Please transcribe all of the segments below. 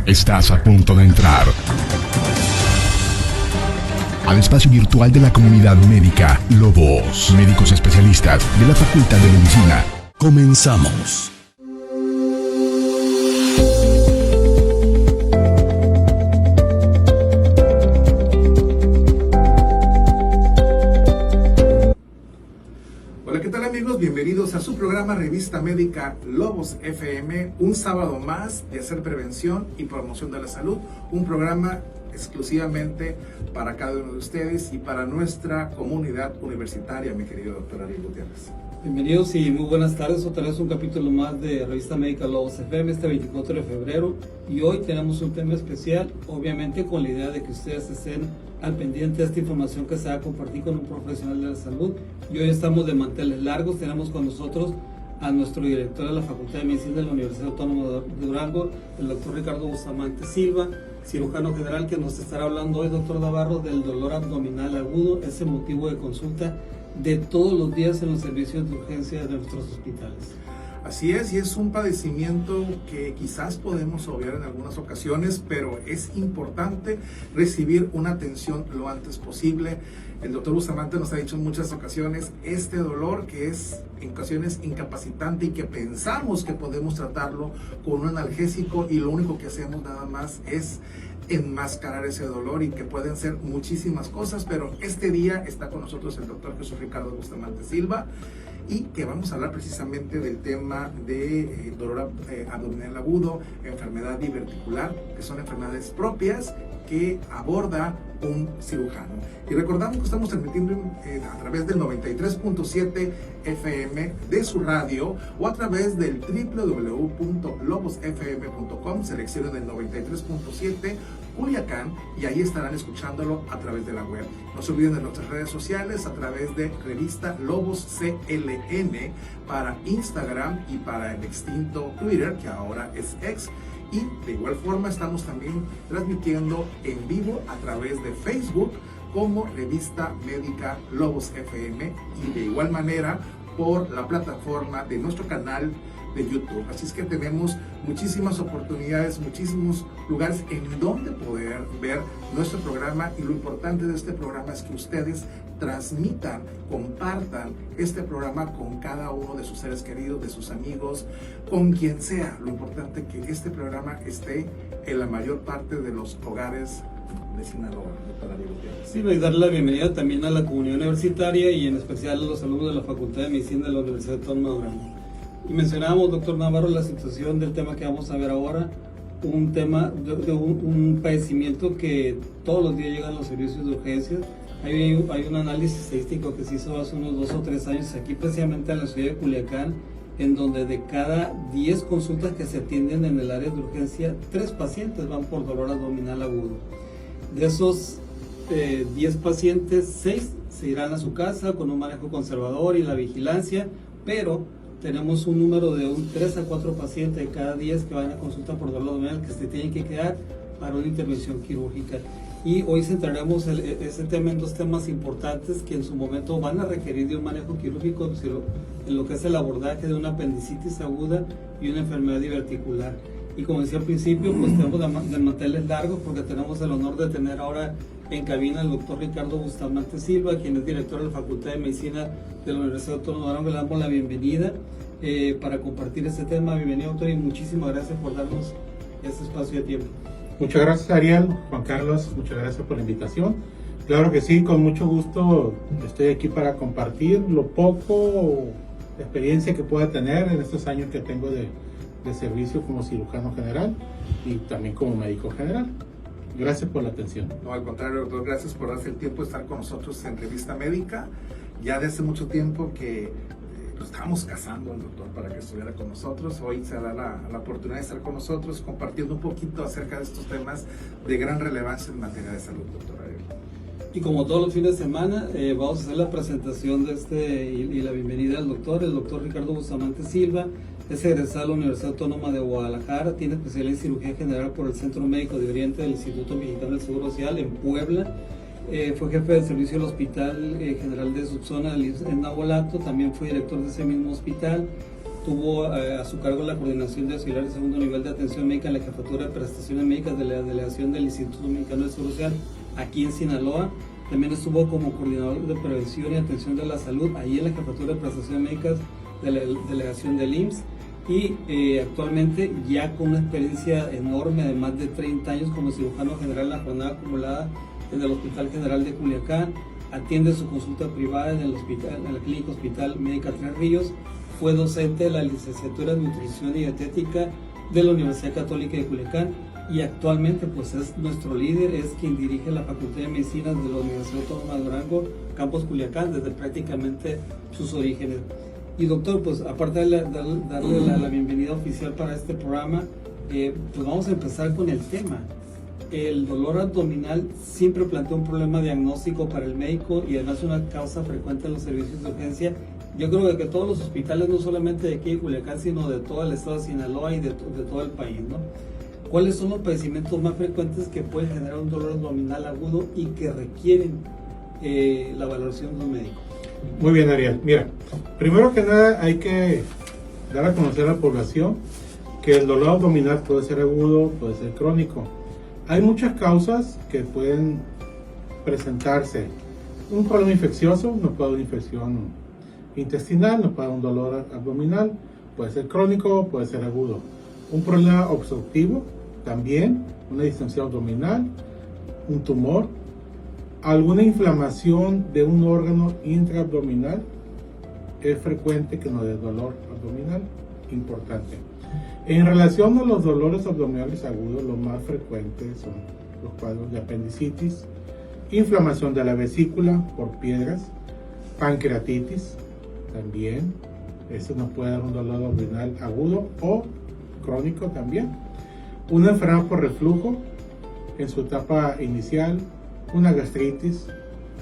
Estás a punto de entrar al espacio virtual de la comunidad médica Lobos, médicos especialistas de la Facultad de Medicina. Comenzamos. Hola, ¿qué tal amigos? Bienvenidos a su programa Revista Médica Lobos FM, un sábado más de hacer prevención y promoción de la salud, un programa exclusivamente para cada uno de ustedes y para nuestra comunidad universitaria, mi querido doctor Ariel Gutiérrez. Bienvenidos y muy buenas tardes, otra vez un capítulo más de Revista Médica Lobos FM, este 24 de febrero, y hoy tenemos un tema especial, obviamente con la idea de que ustedes estén al pendiente de esta información que se va a compartir con un profesional de la salud. Y hoy estamos de manteles largos, tenemos con nosotros a nuestro director de la Facultad de Medicina de la Universidad Autónoma de Durango, el doctor Ricardo Bustamante Silva, cirujano general, que nos estará hablando hoy, doctor Navarro, del dolor abdominal agudo, ese motivo de consulta de todos los días en los servicios de urgencia de nuestros hospitales. Así es, y es un padecimiento que quizás podemos obviar en algunas ocasiones, pero es importante recibir una atención lo antes posible. El doctor Bustamante nos ha dicho en muchas ocasiones este dolor que es en ocasiones incapacitante y que pensamos que podemos tratarlo con un analgésico y lo único que hacemos nada más es enmascarar ese dolor, y que pueden ser muchísimas cosas, pero este día está con nosotros el doctor Jesús Ricardo Bustamante Silva, y que vamos a hablar precisamente del tema de dolor abdominal agudo, enfermedad diverticular, que son enfermedades propias que aborda un cirujano. Y recordamos que estamos transmitiendo a través del 93.7 FM de su radio o a través del www.lobosfm.com, seleccionen el 93.7 Culiacán y ahí estarán escuchándolo a través de la web. No se olviden de nuestras redes sociales a través de Revista Lobos CLN para Instagram y para el extinto Twitter, que ahora es X. Y de igual forma estamos también transmitiendo en vivo a través de Facebook como Revista Médica Lobos FM, y de igual manera por la plataforma de nuestro canal de YouTube. Así es que tenemos muchísimas oportunidades, muchísimos lugares en donde poder ver nuestro programa, y lo importante de este programa es que ustedes transmitan, compartan este programa con cada uno de sus seres queridos, de sus amigos, con quien sea. Lo importante es que este programa esté en la mayor parte de los hogares de Sinaloa. Sí, y darle la bienvenida también a la comunidad universitaria y en especial a los alumnos de la Facultad de Medicina de la Universidad Autónoma de Durango. Y mencionábamos, doctor Navarro, la situación del tema que vamos a ver ahora, un tema de un padecimiento que todos los días llega a los servicios de urgencias. Hay un análisis estadístico que se hizo hace unos 2 o 3 años aquí precisamente en la ciudad de Culiacán, en donde de cada 10 consultas que se atienden en el área de urgencia, 3 pacientes van por dolor abdominal agudo. De esos 10 pacientes, 6 se irán a su casa con un manejo conservador y la vigilancia, pero tenemos un número de 3 a 4 pacientes de cada 10 que van a consulta por dolor abdominal que se tienen que quedar para una intervención quirúrgica. Y hoy centraremos ese tema en 2 temas importantes que en su momento van a requerir de un manejo quirúrgico, en lo que es el abordaje de una apendicitis aguda y una enfermedad diverticular. Y como decía al principio, pues tenemos de manteles largos porque tenemos el honor de tener ahora en cabina al doctor Ricardo Bustamante Silva, quien es director de la Facultad de Medicina de la Universidad Autónoma de Durango. Le damos la bienvenida para compartir este tema. Bienvenido, doctor, y muchísimas gracias por darnos este espacio de tiempo. Muchas gracias, Ariel, Juan Carlos, muchas gracias por la invitación. Claro que sí, con mucho gusto estoy aquí para compartir lo poco experiencia que pueda tener en estos años que tengo de servicio como cirujano general y también como médico general. Gracias por la atención. No, al contrario, doctor, gracias por darse el tiempo de estar con nosotros en Revista Médica. Ya desde mucho tiempo que lo estábamos cazando al doctor para que estuviera con nosotros. Hoy se da la oportunidad de estar con nosotros compartiendo un poquito acerca de estos temas de gran relevancia en materia de salud, doctor Ariel. Y como todos los fines de semana, vamos a hacer la presentación de y la bienvenida al doctor. El doctor Ricardo Bustamante Silva es egresado de la Universidad Autónoma de Guadalajara, tiene especialidad en cirugía general por el Centro Médico de Oriente del Instituto Mexicano del Seguro Social en Puebla. Fue jefe del servicio del Hospital General de Subzona en Nabolato, también fue director de ese mismo hospital. tuvo a su cargo la coordinación de auxiliar de segundo nivel de atención médica en la Jefatura de Prestaciones Médicas de la delegación del Instituto Mexicano de Seguro Social aquí en Sinaloa. También estuvo como coordinador de prevención y atención de la salud ahí en la Jefatura de Prestaciones Médicas de la delegación del IMSS. Y actualmente ya con una experiencia enorme de más de 30 años como cirujano general en la jornada acumulada en el Hospital General de Culiacán, atiende su consulta privada en la Clínica Hospital Médica Tres Ríos, fue docente de la licenciatura en Nutrición y Dietética de la Universidad Católica de Culiacán y actualmente pues es nuestro líder, es quien dirige la Facultad de Medicina de la Universidad Autónoma de Durango, Campus Culiacán, desde prácticamente sus orígenes. Y doctor, pues aparte de darle la bienvenida oficial para este programa, pues vamos a empezar con el tema. El dolor abdominal siempre plantea un problema diagnóstico para el médico y además una causa frecuente en los servicios de urgencia. Yo creo que todos los hospitales, no solamente de aquí de Culiacán, sino de todo el estado de Sinaloa y de todo el país, ¿no? ¿Cuáles son los padecimientos más frecuentes que pueden generar un dolor abdominal agudo y que requieren la valoración de un médico? Muy bien, Ariel. Mira, primero que nada hay que dar a conocer a la población que el dolor abdominal puede ser agudo, puede ser crónico. Hay muchas causas que pueden presentarse. Un problema infeccioso nos puede dar una infección intestinal, nos puede dar un dolor abdominal, puede ser crónico, puede ser agudo. Un problema obstructivo también, una distensión abdominal, un tumor, alguna inflamación de un órgano intraabdominal, es frecuente que nos dé dolor abdominal, importante. En relación a los dolores abdominales agudos, los más frecuentes son los cuadros de apendicitis, inflamación de la vesícula por piedras, pancreatitis también, eso nos puede dar un dolor abdominal agudo o crónico también. Una enfermedad por reflujo en su etapa inicial, una gastritis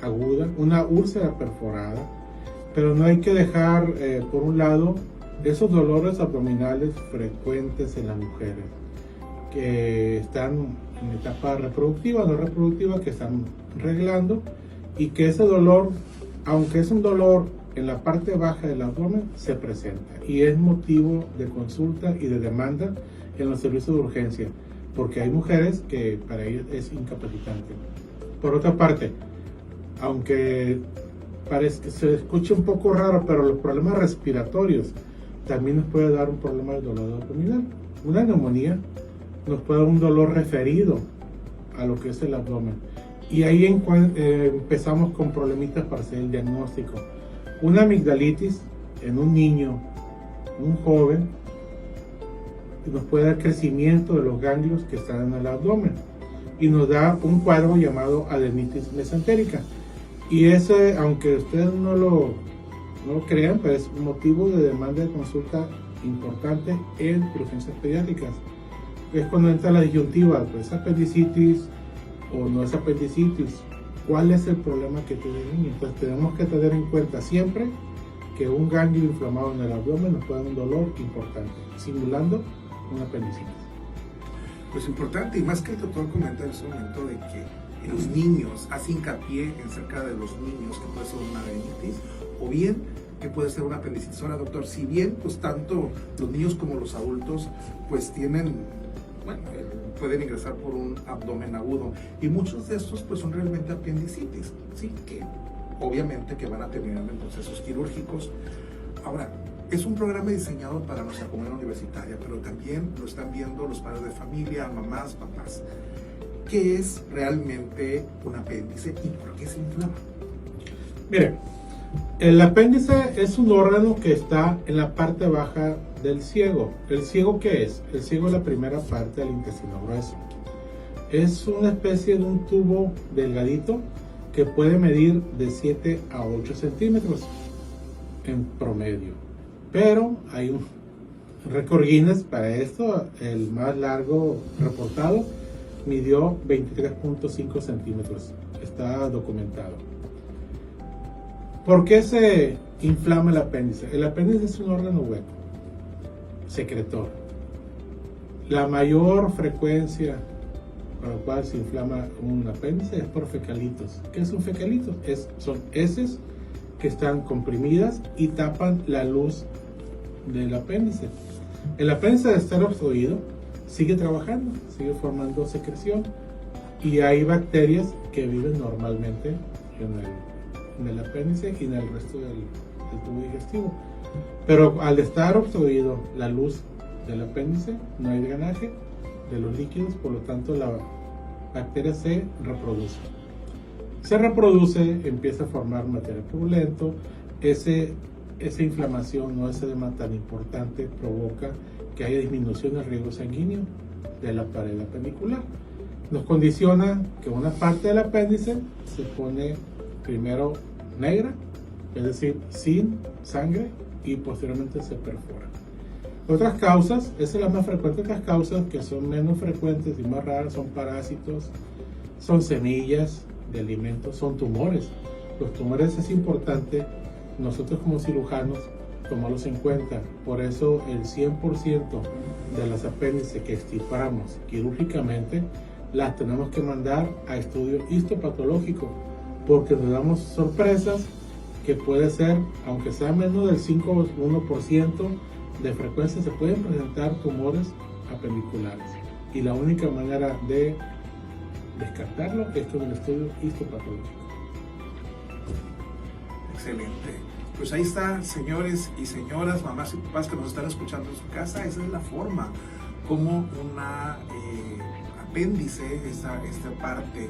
aguda, una úlcera perforada, pero no hay que dejar por un lado esos dolores abdominales frecuentes en las mujeres que están en etapa reproductiva, no reproductiva, que están reglando y que ese dolor, aunque es un dolor en la parte baja del abdomen, se presenta y es motivo de consulta y de demanda en los servicios de urgencia, porque hay mujeres que para ellas es incapacitante. Por otra parte, aunque parece que se escuche un poco raro, pero los problemas respiratorios también nos puede dar un problema de dolor abdominal. Una neumonía nos puede dar un dolor referido a lo que es el abdomen. Y ahí empezamos con problemitas para hacer el diagnóstico. Una amigdalitis en un niño, un joven, nos puede dar crecimiento de los ganglios que están en el abdomen y nos da un cuadro llamado adenitis mesentérica. Y ese, aunque ustedes no lo crean, pero es motivo de demanda de consulta importante en urgencias pediátricas. Es cuando entra la disyuntiva, pues es apendicitis o no es apendicitis. ¿Cuál es el problema que tiene el niño? Entonces tenemos que tener en cuenta siempre que un ganglio inflamado en el abdomen nos puede dar un dolor importante, simulando una apendicitis. Pues importante, y más que el doctor comenta en ese momento de que en los niños hace hincapié en cerca de los niños que puede ser una adenitis o bien que puede ser una apendicitis. Ahora, doctor, si bien pues tanto los niños como los adultos pues tienen, bueno, pueden ingresar por un abdomen agudo y muchos de estos pues son realmente apendicitis, sí, que obviamente que van a terminar en procesos quirúrgicos. Ahora, es un programa diseñado para nuestra comunidad universitaria, pero también lo están viendo los padres de familia, mamás, papás. ¿Qué es realmente un apéndice y por qué se inflama? Mire, el apéndice es un órgano que está en la parte baja del ciego. ¿El ciego qué es? El ciego es la primera parte del intestino grueso. Es una especie de un tubo delgadito que puede medir de 7 a 8 centímetros en promedio. Pero hay un récord Guinness para esto. El más largo reportado midió 23.5 centímetros. Está documentado. ¿Por qué se inflama el apéndice? El apéndice es un órgano hueco, secretor. La mayor frecuencia por la cual se inflama un apéndice es por fecalitos. ¿Qué es un fecalito? Son heces que están comprimidas y tapan la luz del apéndice. El apéndice, de estar obstruido, sigue trabajando, sigue formando secreción, y hay bacterias que viven normalmente en el apéndice y en el resto del tubo digestivo. Pero al estar obstruido la luz del apéndice, no hay drenaje de los líquidos, por lo tanto la bacteria se reproduce. Se reproduce, empieza a formar material purulento, esa inflamación o ese edema tan importante provoca que haya disminución del riego sanguíneo de la pared apendicular. Nos condiciona que una parte del apéndice se pone primero negra, es decir, sin sangre, y posteriormente se perfora. Otras causas, esas son las más frecuentes. Las causas que son menos frecuentes y más raras son parásitos, son semillas de alimentos, son tumores. Los tumores es importante nosotros como cirujanos tomarlos en cuenta. Por eso el 100% de las apéndices que extirpamos quirúrgicamente las tenemos que mandar a estudio histopatológico, porque nos damos sorpresas que puede ser, aunque sea menos del 5 o 1% de frecuencia, se pueden presentar tumores apendiculares, y la única manera de descartarlo es con el estudio histopatológico. Excelente. Pues ahí está, señores y señoras, mamás y papás que nos están escuchando en su casa. Esa es la forma como una apéndice, esta parte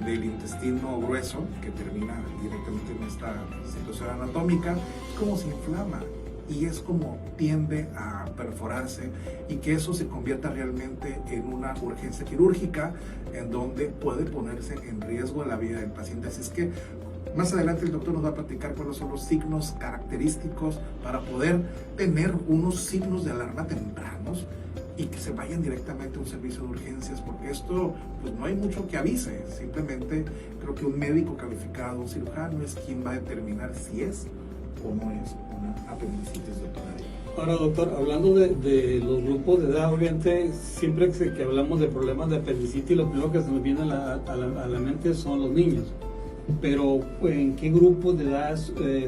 del intestino grueso que termina directamente en esta situación anatómica, es como se inflama y es como tiende a perforarse, y que eso se convierta realmente en una urgencia quirúrgica en donde puede ponerse en riesgo la vida del paciente. Así es que más adelante el doctor nos va a platicar cuáles son los signos característicos para poder tener unos signos de alarma tempranos y que se vayan directamente a un servicio de urgencias, porque esto pues no hay mucho que avise. Simplemente creo que un médico calificado, un cirujano, es quien va a determinar si es o no es una apendicitis, doctor. Ahora, doctor, hablando de los grupos de edad, obviamente siempre que hablamos de problemas de apendicitis, lo primero que se nos viene a la mente son los niños. Pero ¿en qué grupos de edad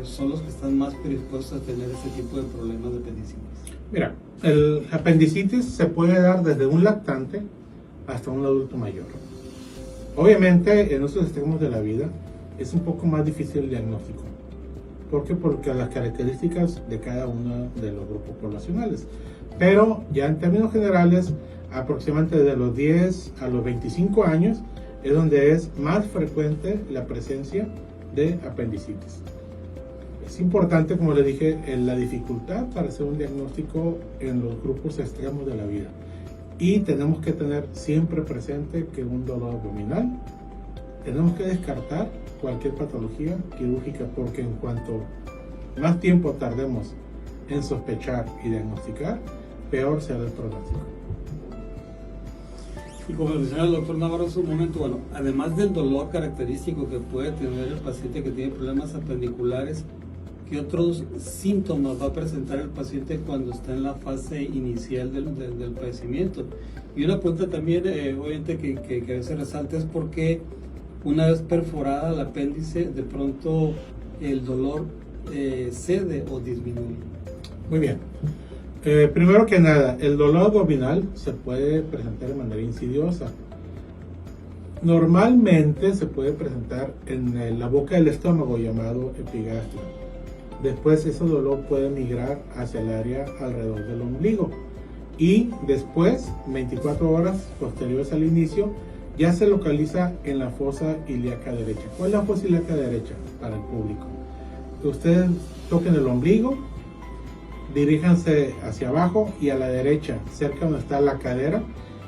son los que están más predispuestos a tener ese tipo de problemas de apendicitis? Mira, el apendicitis se puede dar desde un lactante hasta un adulto mayor. Obviamente en otros extremos de la vida es un poco más difícil el diagnóstico. ¿Por qué? Porque las características de cada uno de los grupos poblacionales. Pero ya en términos generales, aproximadamente de los 10 a los 25 años es donde es más frecuente la presencia de apendicitis. Es importante, como le dije, la dificultad para hacer un diagnóstico en los grupos extremos de la vida. Y tenemos que tener siempre presente que un dolor abdominal, tenemos que descartar cualquier patología quirúrgica, porque en cuanto más tiempo tardemos en sospechar y diagnosticar, peor será el pronóstico. Y como mencionaba el doctor Navarro hace un momento, bueno, además del dolor característico que puede tener el paciente que tiene problemas apendiculares, ¿qué otros síntomas va a presentar el paciente cuando está en la fase inicial del padecimiento? Y una pregunta también, obviamente, que a veces resalta es por qué una vez perforada el apéndice, de pronto el dolor cede o disminuye. Muy bien. Primero que nada, el dolor abdominal se puede presentar de manera insidiosa. Normalmente se puede presentar en la boca del estómago, llamado epigastrio. Después ese dolor puede migrar hacia el área alrededor del ombligo. Y después, 24 horas posteriores al inicio, ya se localiza en la fosa ilíaca derecha. ¿Cuál es la fosa ilíaca derecha para el público? Ustedes toquen el ombligo, diríjanse hacia abajo y a la derecha, cerca donde está la cadera.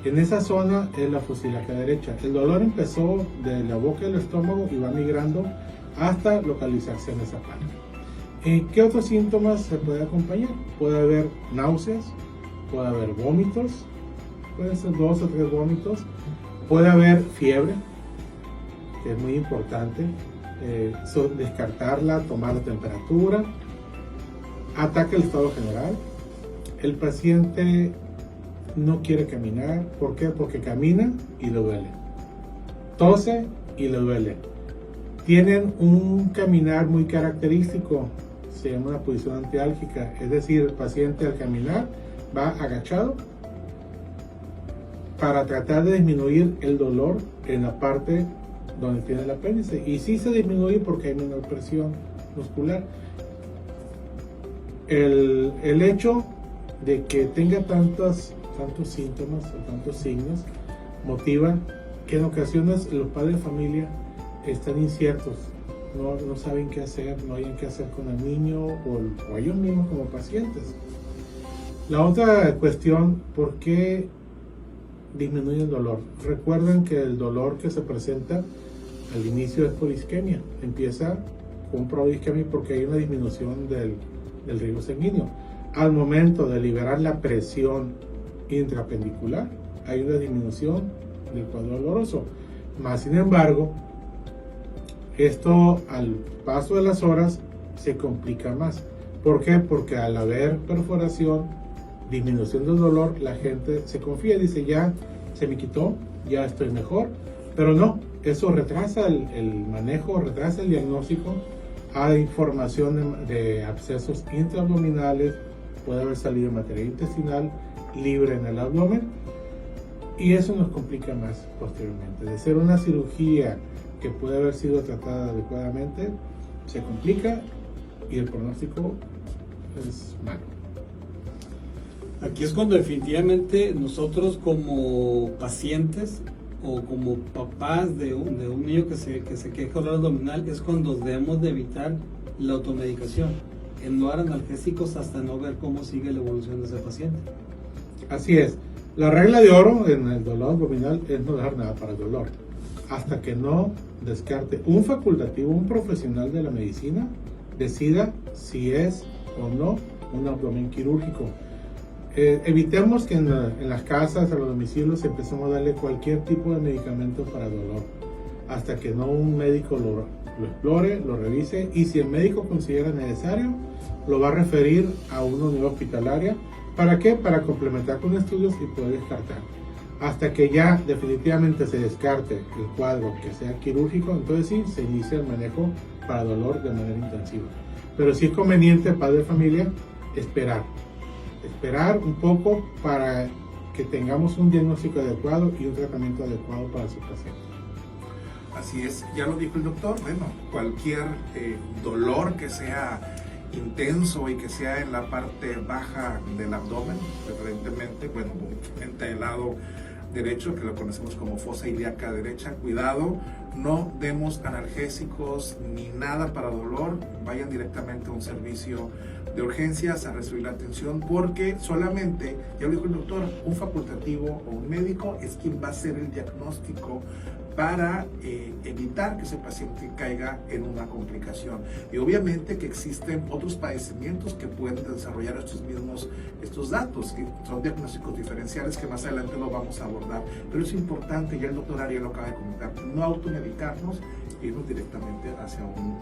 En esa zona es la fosa ilíaca derecha. El dolor empezó de la boca del estómago y va migrando hasta localizarse en esa parte. ¿Qué otros síntomas se puede acompañar? Puede haber náuseas, puede haber vómitos, pueden ser 2 o 3 vómitos, puede haber fiebre, que es muy importante, descartarla, tomar la temperatura, ataque al estado general, el paciente no quiere caminar. ¿Por qué? Porque camina y le duele, tose y le duele, tienen un caminar muy característico, se llama una posición antiálgica, es decir, el paciente al caminar va agachado para tratar de disminuir el dolor en la parte donde tiene el apéndice, y sí se disminuye porque hay menor presión muscular. El hecho de que tenga tantos síntomas o tantos signos motiva que en ocasiones los padres de familia están inciertos, no saben qué hacer, no hayan qué hacer con el niño o ellos mismos como pacientes. La otra cuestión, ¿por qué disminuye el dolor? Recuerden que el dolor que se presenta al inicio es por isquemia, empieza con proisquemia porque hay una disminución del riego sanguíneo. Al momento de liberar la presión intrapendicular, hay una disminución del cuadro doloroso. Más sin embargo, esto al paso de las horas se complica más. ¿Por qué? Porque al haber perforación, disminución del dolor, la gente se confía y dice, ya se me quitó, ya estoy mejor. Pero no, eso retrasa el manejo, retrasa el diagnóstico. Hay información de abscesos intraabdominales, puede haber salido materia intestinal libre en el abdomen, y eso nos complica más posteriormente. De ser una cirugía que puede haber sido tratada adecuadamente, se complica y el pronóstico es malo. Aquí es cuando definitivamente nosotros como pacientes o como papás de un niño que se queja de dolor abdominal, es cuando debemos de evitar la automedicación, en no dar analgésicos hasta no ver cómo sigue la evolución de ese paciente. Así es. La regla de oro en el dolor abdominal es no dejar nada para el dolor, hasta que no descarte un facultativo, un profesional de la medicina, decida si es o no un abdomen quirúrgico. Evitemos que en las casas, a los domicilios, empecemos a darle cualquier tipo de medicamento para dolor, hasta que no un médico lo explore, lo revise, y si el médico considera necesario, lo va a referir a una unidad hospitalaria. ¿Para qué? Para complementar con estudios y poder descartar. Hasta que ya definitivamente se descarte el cuadro que sea quirúrgico, entonces sí, se inicia el manejo para dolor de manera intensiva. Pero sí es conveniente, padre de familia, esperar un poco para que tengamos un diagnóstico adecuado y un tratamiento adecuado para su paciente. Así es, ya lo dijo el doctor, bueno, cualquier dolor que sea intenso y que sea en la parte baja del abdomen, preferentemente, bueno, entre el lado derecho, que lo conocemos como fosa ilíaca derecha, cuidado, no demos analgésicos ni nada para dolor, vayan directamente a un servicio de urgencias a recibir la atención, porque solamente, ya lo dijo el doctor, un facultativo o un médico es quien va a hacer el diagnóstico para evitar que ese paciente caiga en una complicación. Y obviamente que existen otros padecimientos que pueden desarrollar estos datos, que son diagnósticos diferenciales que más adelante lo vamos a abordar. Pero es importante, ya el doctor Ariel lo acaba de comentar, no automedicarnos, irnos directamente hacia un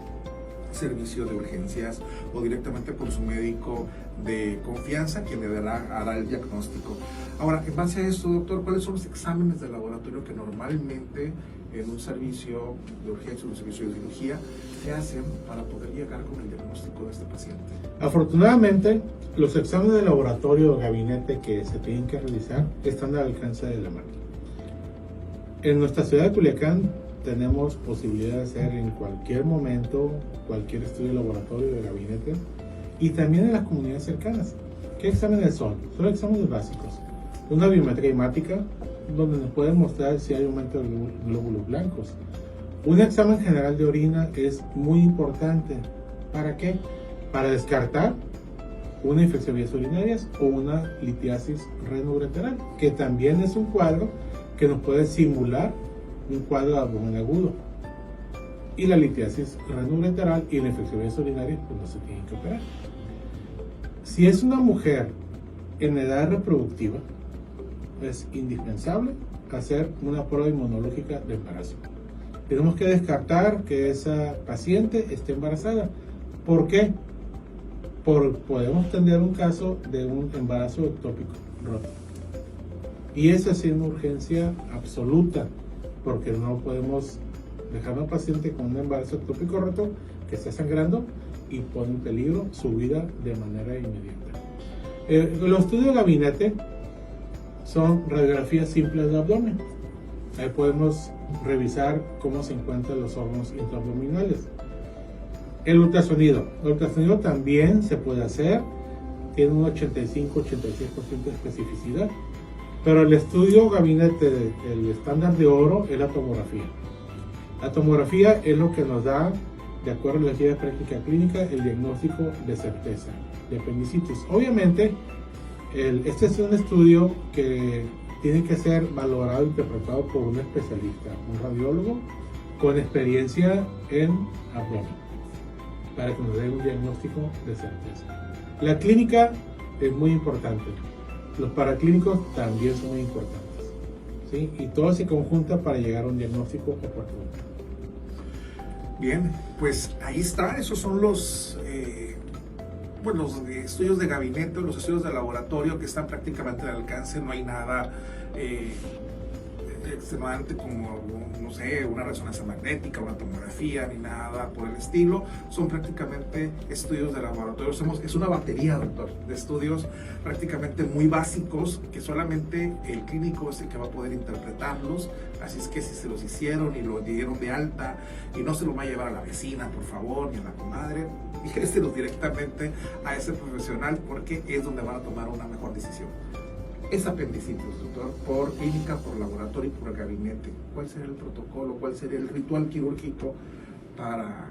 servicio de urgencias o directamente con su médico de confianza, quien le hará el diagnóstico. Ahora, en base a esto, doctor, ¿cuáles son los exámenes de laboratorio que normalmente en un servicio de urgencia o un servicio de cirugía se hacen para poder llegar con el diagnóstico de este paciente? Afortunadamente, los exámenes de laboratorio o gabinete que se tienen que realizar están al alcance de la mano. En nuestra ciudad de Culiacán tenemos posibilidad de hacer en cualquier momento cualquier estudio de laboratorio de gabinete, y también en las comunidades cercanas. ¿Qué exámenes son? Son exámenes básicos. Una biometría hemática, donde nos pueden mostrar si hay aumento de glóbulos blancos. Un examen general de orina es muy importante. ¿Para qué? Para descartar una infección de vías urinarias o una litiasis renoureteral, que también es un cuadro que nos puede simular un cuadro de abdomen agudo. Y la litiasis renoureteral y la infección de vías urinarias pues no se tienen que operar. Si es una mujer en edad reproductiva, es indispensable hacer una prueba inmunológica de embarazo. Tenemos que descartar que esa paciente esté embarazada. ¿Por qué? Podemos tener un caso de un embarazo ectópico roto. Y esa es una urgencia absoluta, porque no podemos dejar a un paciente con un embarazo ectópico roto que está sangrando y pone en peligro su vida de manera inmediata. Los estudios de gabinete son radiografías simples de abdomen. Ahí podemos revisar cómo se encuentran los órganos intraabdominales. El ultrasonido también se puede hacer, tiene un 85-86% de especificidad, pero el estudio gabinete, el estándar de oro es la tomografía. La tomografía es lo que nos da, de acuerdo a la guía de práctica clínica, el diagnóstico de certeza de apendicitis. Obviamente, este es un estudio que tiene que ser valorado e interpretado por un especialista, un radiólogo con experiencia en abdomen, para que nos dé un diagnóstico de certeza. La clínica es muy importante, los paraclínicos también son muy importantes, ¿sí? Y todo se conjunta para llegar a un diagnóstico oportuno. Bien, pues ahí está, esos son los estudios de gabinete, los estudios de laboratorio que están prácticamente al alcance. No hay nada extremadamente como, no sé, una resonancia magnética, una tomografía, ni nada por el estilo. Son prácticamente estudios de laboratorio. Es una batería, doctor, de estudios prácticamente muy básicos que solamente el clínico es el que va a poder interpretarlos. Así es que si se los hicieron y lo dieron de alta, y no se lo va a llevar a la vecina, por favor, ni a la comadre, dígaselos directamente a ese profesional, porque es donde van a tomar una mejor decisión. Es apendicitis, doctor, por clínica, por laboratorio y por gabinete. ¿Cuál sería el protocolo? ¿Cuál sería el ritual quirúrgico para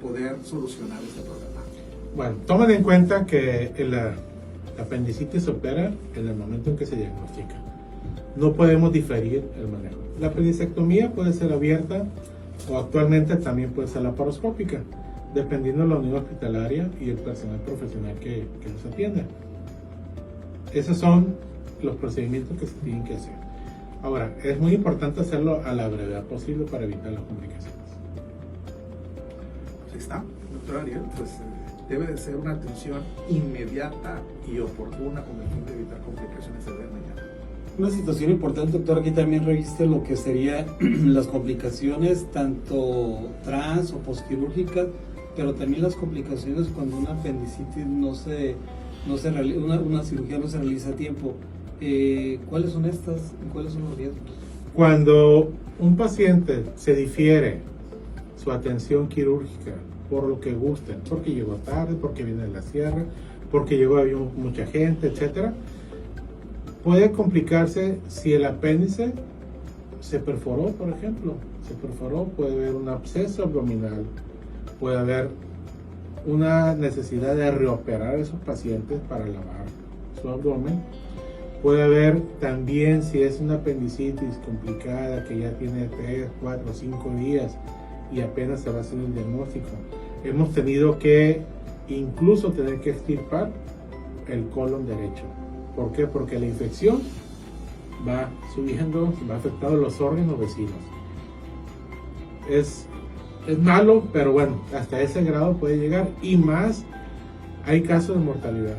poder solucionar este problema? Bueno, tomen en cuenta que la apendicitis se opera en el momento en que se diagnostica. No podemos diferir el manejo. La apendicectomía puede ser abierta o actualmente también puede ser laparoscópica, dependiendo de la unidad hospitalaria y el personal profesional que los atienda. Esos son los procedimientos que se tienen que hacer. Ahora, es muy importante hacerlo a la brevedad posible para evitar las complicaciones. Pues ahí está, doctor Ariel, pues debe de ser una atención inmediata y oportuna con el fin de evitar complicaciones de mañana. Una situación importante, doctor, aquí también reviste lo que serían las complicaciones tanto trans o postquirúrgicas, pero también las complicaciones cuando una apendicitis una cirugía no se realiza a tiempo. ¿Cuáles son estas y cuáles son los riesgos? Cuando un paciente se difiere su atención quirúrgica por lo que guste, porque llegó tarde, porque viene de la sierra, porque llegó, había mucha gente, etcétera, puede complicarse si el apéndice se perforó, por ejemplo. Se perforó, puede haber un absceso abdominal, puede haber una necesidad de reoperar a esos pacientes para lavar su abdomen. Puede haber también, si es una apendicitis complicada que ya tiene 3, 4, 5 días y apenas se va a hacer el diagnóstico, hemos tenido que incluso tener que extirpar el colon derecho. ¿Por qué? Porque la infección va subiendo, va afectando los órganos vecinos. Es malo, pero bueno, hasta ese grado puede llegar, y más hay casos de mortalidad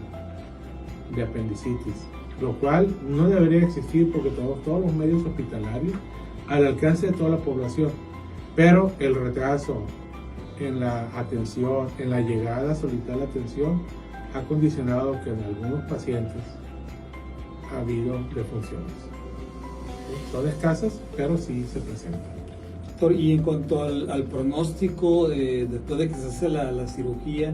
de apendicitis, lo cual no debería existir porque todos los medios hospitalarios al alcance de toda la población, pero el retraso en la atención, en la llegada a solicitar la atención, ha condicionado que en algunos pacientes ha habido defunciones. Son escasas, pero sí se presentan. Y en cuanto al pronóstico, después de que se hace la cirugía,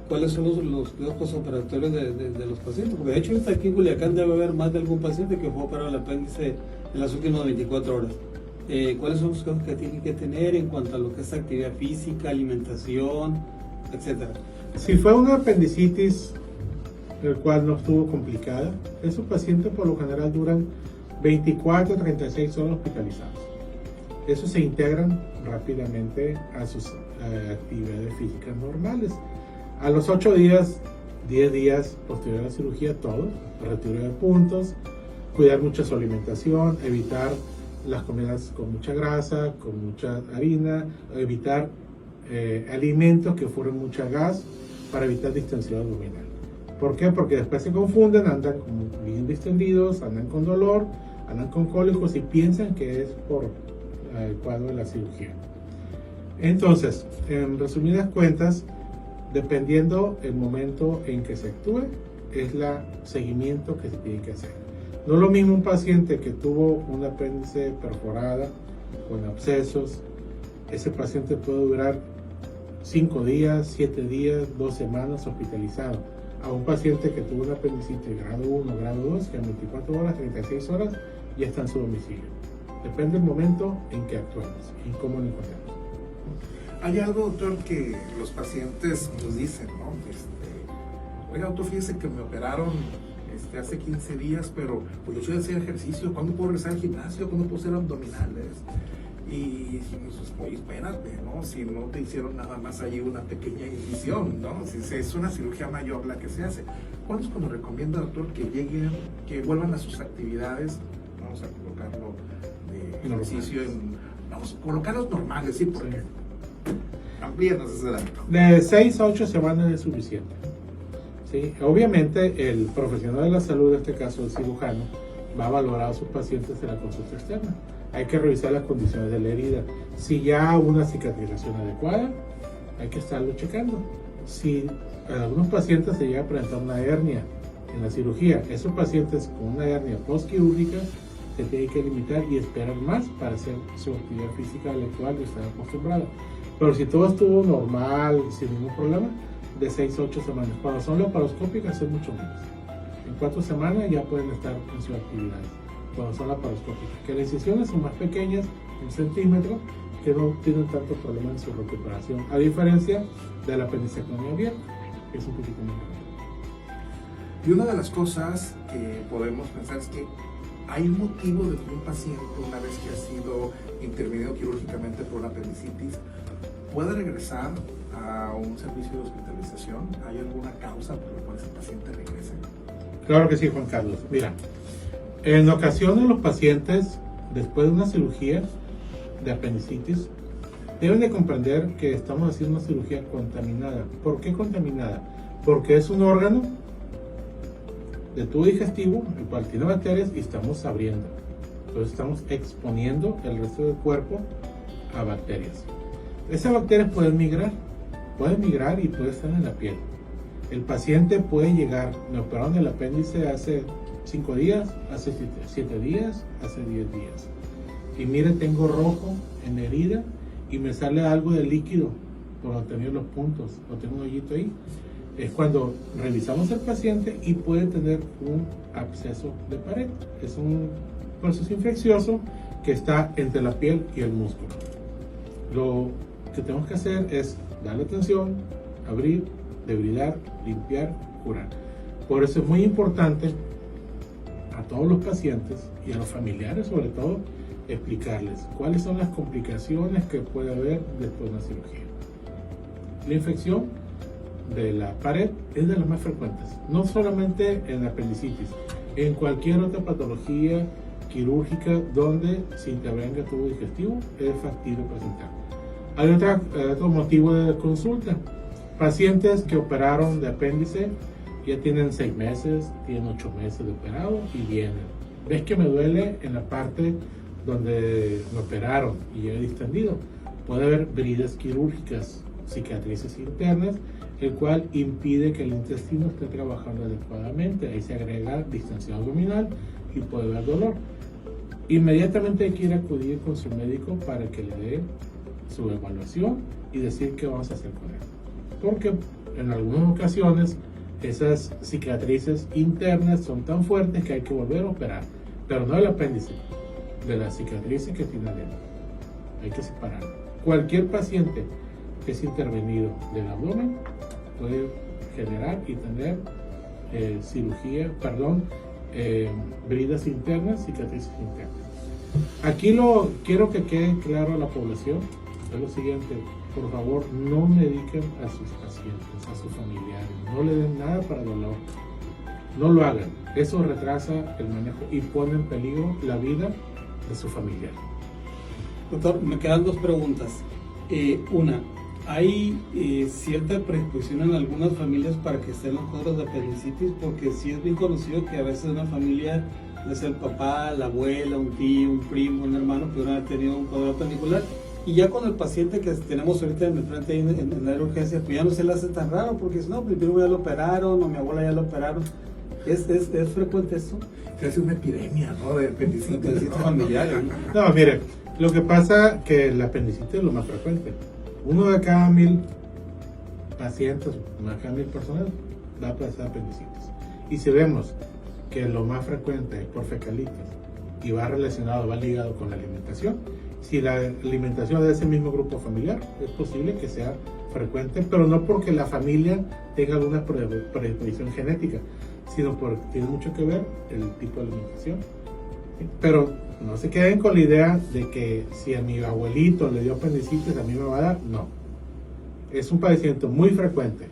¿cuáles son los cuidados postoperatorios de los pacientes? Porque de hecho aquí en Culiacán debe haber más de algún paciente que fue operado el apéndice en las últimas 24 horas. ¿Cuáles son los cuidados que tienen que tener en cuanto a lo que es actividad física, alimentación, etcétera? Si fue una apendicitis el cual no estuvo complicada, esos pacientes por lo general duran 24 a 36 horas hospitalizados. Esos se integran rápidamente a sus actividades físicas normales. A los 8 días, 10 días posterior a la cirugía, todo, retiro de puntos, cuidar mucho su alimentación, evitar las comidas con mucha grasa, con mucha harina, evitar alimentos que fueron mucha gas para evitar distensión abdominal. ¿Por qué? Porque después se confunden, andan como bien distendidos, andan con dolor, andan con cólicos y piensan que es por el cuadro de la cirugía. Entonces, en resumidas cuentas, dependiendo el momento en que se actúe, es el seguimiento que se tiene que hacer. No es lo mismo un paciente que tuvo un apéndice perforada con abscesos. Ese paciente puede durar 5 días, 7 días, 2 semanas hospitalizado. A un paciente que tuvo un apendicitis grado 1, grado 2, que en 24 horas, 36 horas ya está en su domicilio. Depende del momento en que actuemos y cómo lo encontramos. Hay algo, doctor, que los pacientes nos dicen, ¿no? Oiga, doctor, fíjese que me operaron hace 15 días, pero pues yo estoy haciendo ejercicio. ¿Cuándo puedo regresar al gimnasio? ¿Cuándo puedo hacer abdominales? Y dijimos, oye, espérate, ¿no? Si no te hicieron nada más allí una pequeña incisión, ¿no? Si es una cirugía mayor la que se hace. ¿Cuándo es cuando recomienda, doctor, que lleguen, que vuelvan a sus actividades? Vamos a colocarlo de ejercicio vamos a colocarlos normales, ¿sí? Porque amplíenos ese dato. De 6 a 8 semanas es suficiente. ¿Sí? Obviamente el profesional de la salud, en este caso el cirujano, va a valorar a sus pacientes en la consulta externa. Hay que revisar las condiciones de la herida. Si ya una cicatrización adecuada, hay que estarlo checando. Si en algunos pacientes se llega a presentar una hernia en la cirugía, esos pacientes con una hernia postquirúrgica se tienen que limitar y esperar más para hacer su actividad física a la cual están acostumbrados. Pero si todo estuvo normal, sin ningún problema, de 6 a 8 semanas. Cuando son laparoscópicas es mucho menos. En 4 semanas ya pueden estar en su actividad. Cuando son laparoscópicas, que las incisiones son más pequeñas, 1 centímetro, que no tienen tanto problema en su recuperación, a diferencia de la apendicectomía abierta, que es un poquito más grande. Y una de las cosas que podemos pensar es que hay un motivo de que un paciente, una vez que ha sido intervenido quirúrgicamente por una apendicitis, pueda regresar a un servicio de hospitalización. ¿Hay alguna causa por la cual ese paciente regrese? Claro que sí, Juan Carlos. Mira, en ocasiones los pacientes, después de una cirugía de apendicitis, deben de comprender que estamos haciendo una cirugía contaminada. ¿Por qué contaminada? Porque es un órgano de tubo digestivo, el cual tiene bacterias y estamos abriendo. Entonces estamos exponiendo el resto del cuerpo a bacterias. Esas bacterias pueden migrar y pueden estar en la piel. El paciente puede llegar, me operaron el apéndice hace 5 días, hace 7 días, hace 10 días. Y mire, tengo rojo en la herida y me sale algo de líquido por obtener los puntos, o tengo un hoyito ahí. Es cuando revisamos al paciente y puede tener un absceso de pared. Es un proceso infeccioso que está entre la piel y el músculo. Lo que tenemos que hacer es darle atención, abrir, debridar, limpiar, curar. Por eso es muy importante a todos los pacientes y a los familiares sobre todo explicarles cuáles son las complicaciones que puede haber después de una cirugía. La infección de la pared es de las más frecuentes, no solamente en la apendicitis, en cualquier otra patología quirúrgica donde se intervenga el tubo digestivo es factible presentar. Hay otro motivo de consulta: pacientes que operaron de apéndice, ya tienen 6 meses, tienen 8 meses de operado y vienen. ¿Ves que me duele en la parte donde me operaron y llega distendido? Puede haber bridas quirúrgicas, cicatrices internas, el cual impide que el intestino esté trabajando adecuadamente. Ahí se agrega distensión abdominal y puede haber dolor. Inmediatamente hay que ir a acudir con su médico para que le dé su evaluación y decir qué vamos a hacer con él. Porque en algunas ocasiones esas cicatrices internas son tan fuertes que hay que volver a operar, pero no del apéndice, de las cicatrices que tiene adentro. Hay que separar. Cualquier paciente que es intervenido del abdomen puede generar y tener bridas internas, cicatrices internas. Aquí quiero que quede claro a la población es lo siguiente: por favor, no mediquen a sus pacientes, a sus familiares, no le den nada para dolor, no lo hagan. Eso retrasa el manejo y pone en peligro la vida de su familiar. Doctor, me quedan 2 preguntas. Una, ¿hay cierta predisposición en algunas familias para que estén los cuadros de apendicitis? Porque sí es bien conocido que a veces una familia, es el papá, la abuela, un tío, un primo, un hermano, que hubieran tenido un cuadro apendicular Y ya con el paciente que tenemos ahorita en el frente ahí en la urgencia, pues ya no se le hace tan raro, porque si no, mi primo ya lo operaron, o mi abuela ya lo operaron. ¿Es frecuente eso? Se hace una epidemia, ¿no? De apendicitis. Apendicitis familiar, ¿no? No, mire, lo que pasa que la apendicitis es lo más frecuente. 1 de cada 1000 pacientes, 1 de cada 1000 personas va a padecer apendicitis. Y si vemos que lo más frecuente es por fecalitis y va relacionado, va ligado con la alimentación, si la alimentación de ese mismo grupo familiar, es posible que sea frecuente, pero no porque la familia tenga alguna predisposición genética, sino porque tiene mucho que ver el tipo de alimentación. ¿Sí? Pero no se queden con la idea de que si a mi abuelito le dio apendicitis, a mí me va a dar. No. Es un padecimiento muy frecuente.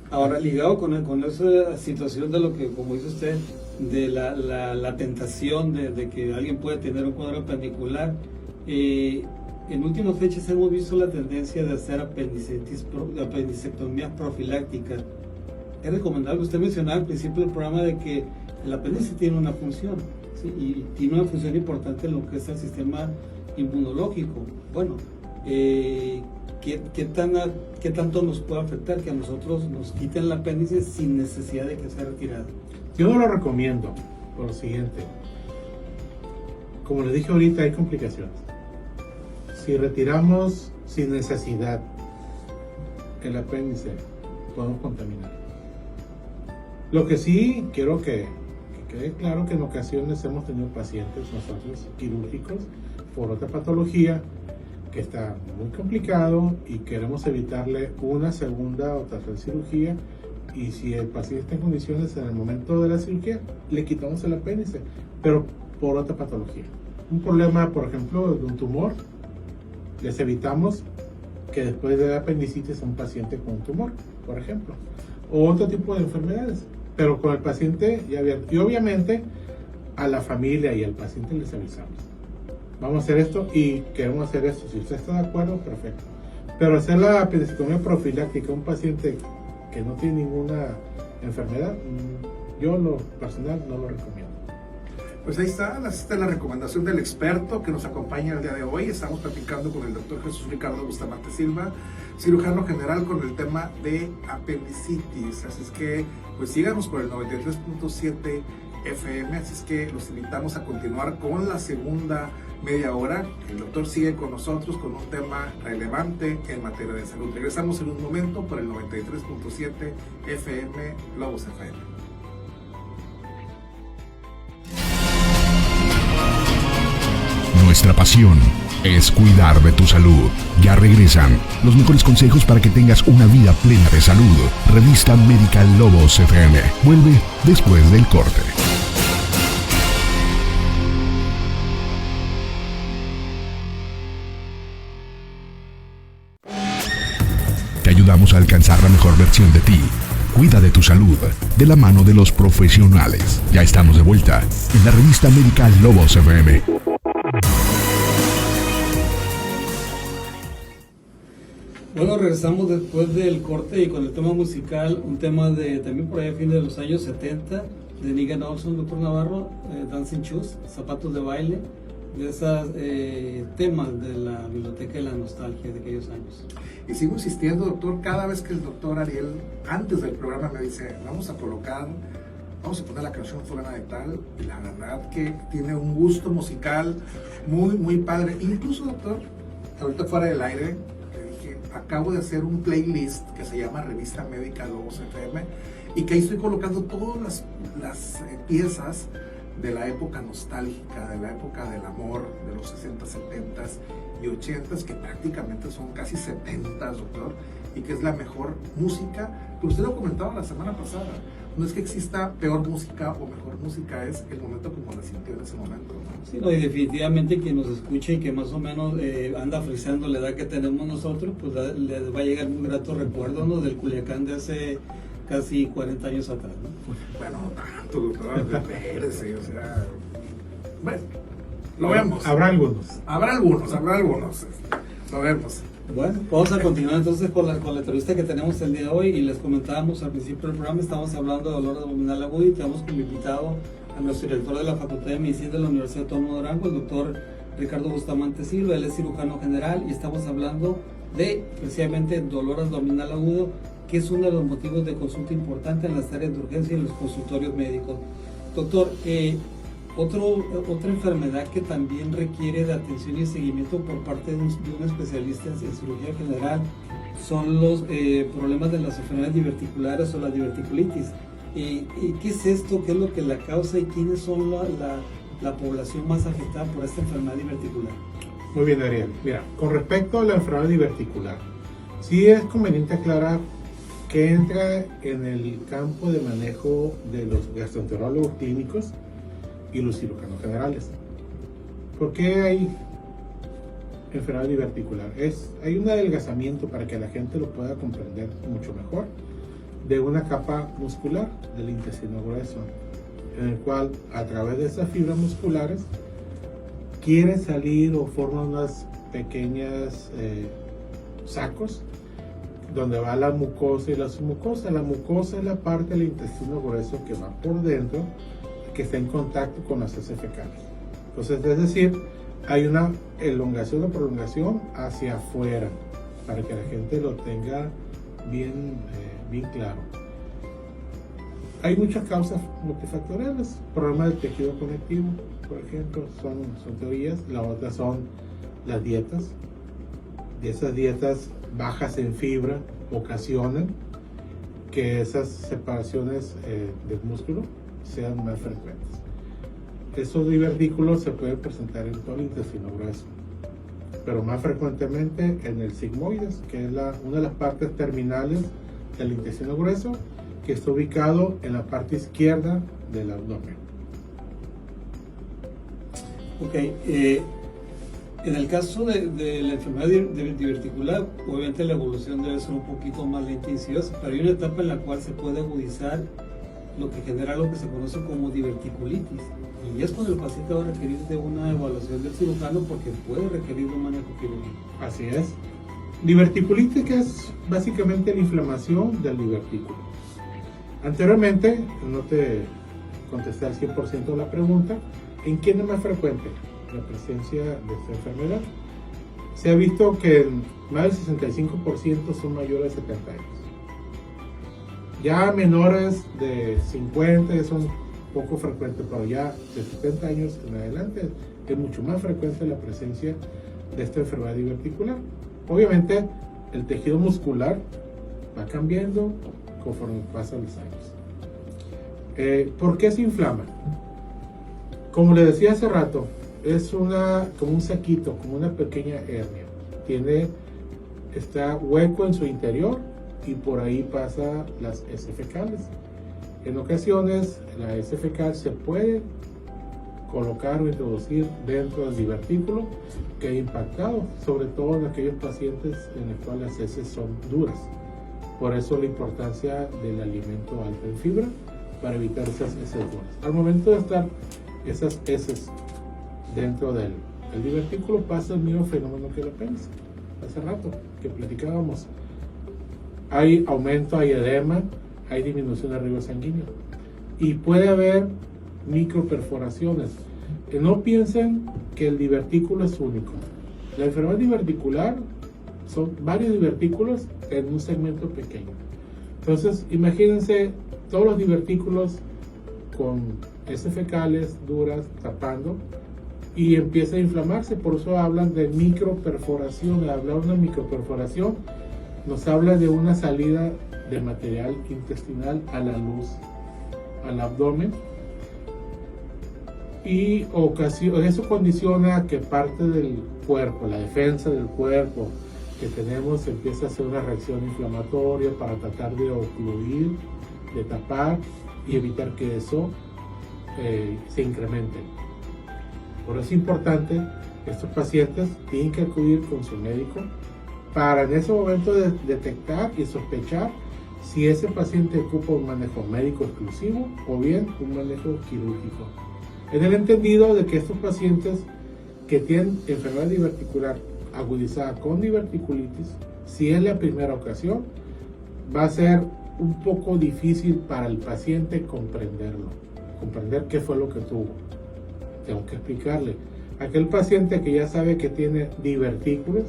Ahora, ligado con esa situación de lo que, como dice usted, de la tentación de que alguien puede tener un cuadro apendicular, en últimas fechas hemos visto la tendencia de hacer apendicectomías profilácticas. Es recomendable, usted mencionaba al principio del programa de que el apéndice tiene una función, ¿sí? Y tiene una función importante en lo que es el sistema inmunológico. Bueno, ¿qué tanto nos puede afectar que a nosotros nos quiten el apéndice sin necesidad de que sea retirado? Yo no lo recomiendo, por lo siguiente. Como les dije ahorita, hay complicaciones. Si retiramos sin necesidad el apéndice, podemos contaminar. Lo que sí quiero que quede claro que en ocasiones hemos tenido pacientes nosotros quirúrgicos por otra patología que está muy complicado y queremos evitarle una segunda o tercera cirugía, y si el paciente está en condiciones en el momento de la cirugía, le quitamos el apéndice, pero por otra patología. Un problema, por ejemplo, de un tumor, les evitamos que después de la apendicitis un paciente con un tumor, por ejemplo, o otro tipo de enfermedades, pero con el paciente ya abierto. Y obviamente a la familia y al paciente les avisamos: vamos a hacer esto y queremos hacer esto. Si usted está de acuerdo, perfecto. Pero hacer la apendicectomía profiláctica a un paciente que no tiene ninguna enfermedad, yo lo personal no lo recomiendo. Pues ahí está la recomendación del experto que nos acompaña el día de hoy. Estamos platicando con el doctor Jesús Ricardo Bustamante Silva, cirujano general, con el tema de apendicitis. Así es que, pues síganos por el 93.7 FM. Así es que los invitamos a continuar con la segunda media hora. El doctor sigue con nosotros con un tema relevante en materia de salud. Regresamos en un momento por el 93.7 FM, Lobos FM. Nuestra pasión es cuidar de tu salud. Ya regresan los mejores consejos para que tengas una vida plena de salud. Revista Médica Lobos FM. Vuelve después del corte. Te ayudamos a alcanzar la mejor versión de ti. Cuida de tu salud de la mano de los profesionales. Ya estamos de vuelta en la revista Médica Lobos FM. Bueno, regresamos después del corte y con el tema musical, un tema de también por ahí a fines de los años 70, de Nigel Olson, doctor Navarro, Dancing Shoes, zapatos de baile, de esos temas de la biblioteca y la nostalgia de aquellos años. Y sigo insistiendo, doctor, cada vez que el doctor Ariel, antes del programa, me dice, vamos a poner la canción fulana de tal, y la verdad que tiene un gusto musical muy, muy padre. Incluso, doctor, ahorita fuera del aire, acabo de hacer un playlist que se llama Revista Médica Lobos FM, y que ahí estoy colocando todas las piezas de la época nostálgica, de la época del amor, de los 60, 70 y 80, que prácticamente son casi 70, doctor, y que es la mejor música. Pero usted lo comentaba la semana pasada, no es que exista peor música o mejor música, es el momento como la sintió en ese momento, ¿no? Sí, no, y definitivamente quien nos escuche y que más o menos anda frisando la edad que tenemos nosotros, pues les va a llegar un grato recuerdo, ¿no?, del Culiacán de hace casi 40 años atrás, ¿no? Bueno, no tanto, doctor, espérese, o sea, bueno, lo vemos. Habrá algunos, lo vemos. Bueno, vamos a continuar entonces con la entrevista que tenemos el día de hoy, y les comentábamos al principio del programa, estamos hablando de dolor abdominal agudo y tenemos como invitado a nuestro director de la Facultad de Medicina de la Universidad Autónoma de Durango, el doctor Ricardo Bustamante Silva, él es cirujano general y estamos hablando de precisamente dolor abdominal agudo, que es uno de los motivos de consulta importante en las áreas de urgencia y en los consultorios médicos. Doctor, otra enfermedad que también requiere de atención y seguimiento por parte de un especialista en cirugía general son los problemas de las enfermedades diverticulares o la diverticulitis. ¿Qué es esto? ¿Qué es lo que la causa y quiénes son la población más afectada por esta enfermedad diverticular? Muy bien, Ariel. Mira, con respecto a la enfermedad diverticular, sí es conveniente aclarar que entra en el campo de manejo de los gastroenterólogos clínicos y los cirujanos generales. ¿Por qué hay enfermedad diverticular? Hay un adelgazamiento, para que la gente lo pueda comprender mucho mejor, de una capa muscular del intestino grueso, en el cual a través de esas fibras musculares quiere salir o forma unas pequeñas sacos donde va la mucosa y la submucosa. La mucosa es la parte del intestino grueso que va por dentro, que está en contacto con las heces fecales. Entonces, es decir, hay una elongación o prolongación hacia afuera, para que la gente lo tenga bien claro. Hay muchas causas multifactoriales. Problemas del tejido conectivo, por ejemplo, son teorías. La otra son las dietas. Y esas dietas bajas en fibra ocasionan que esas separaciones del músculo sean más frecuentes. Esos divertículos se pueden presentar en todo el intestino grueso, pero más frecuentemente en el sigmoides, que es una de las partes terminales del intestino grueso, que está ubicado en la parte izquierda del abdomen. Ok, en el caso de la enfermedad diverticular, obviamente la evolución debe ser un poquito más lenta y ansiosa, pero hay una etapa en la cual se puede agudizar lo que genera lo que se conoce como diverticulitis. Y es cuando el paciente va a requerir de una evaluación del cirujano, porque puede requerir un manejo quirúrgico. Así es. Diverticulitis, que es básicamente la inflamación del divertículo. Anteriormente, no te contesté al 100% la pregunta, ¿en quién es más frecuente la presencia de esta enfermedad? Se ha visto que más del 65% son mayores de 70 años. Ya menores de 50 son poco frecuentes, pero ya de 70 años en adelante es mucho más frecuente la presencia de esta enfermedad diverticular. Obviamente el tejido muscular va cambiando conforme pasan los años. ¿Por qué se inflama? Como le decía hace rato, es como un saquito, como una pequeña hernia. Está hueco en su interior y por ahí pasa las heces fecales. En ocasiones la heces fecal se puede colocar o introducir dentro del divertículo, que ha impactado, sobre todo en aquellos pacientes en los cuales las heces son duras. Por eso la importancia del alimento alto en fibra, para evitar esas heces duras. Al momento de estar esas heces dentro del divertículo, pasa el mismo fenómeno que el apéndice. Hace rato que platicábamos, hay aumento, hay edema, hay disminución del riego sanguíneo y puede haber microperforaciones. No piensen que el divertículo es único. La enfermedad diverticular son varios divertículos en un segmento pequeño. Entonces, imagínense todos los divertículos con heces fecales duras tapando y empieza a inflamarse. Por eso hablan de microperforación. Al hablar de una microperforación, nos habla de una salida de material intestinal a la luz, al abdomen, y eso condiciona que parte del cuerpo, la defensa del cuerpo que tenemos, empieza a hacer una reacción inflamatoria para tratar de ocluir, de tapar y evitar que eso se incremente. Por eso es importante que estos pacientes tienen que acudir con su médico para en ese momento detectar y sospechar si ese paciente ocupa un manejo médico exclusivo o bien un manejo quirúrgico. En el entendido de que estos pacientes que tienen enfermedad diverticular agudizada con diverticulitis, si es la primera ocasión, va a ser un poco difícil para el paciente comprender qué fue lo que tuvo. Tengo que explicarle, Aquel paciente que ya sabe que tiene divertículos,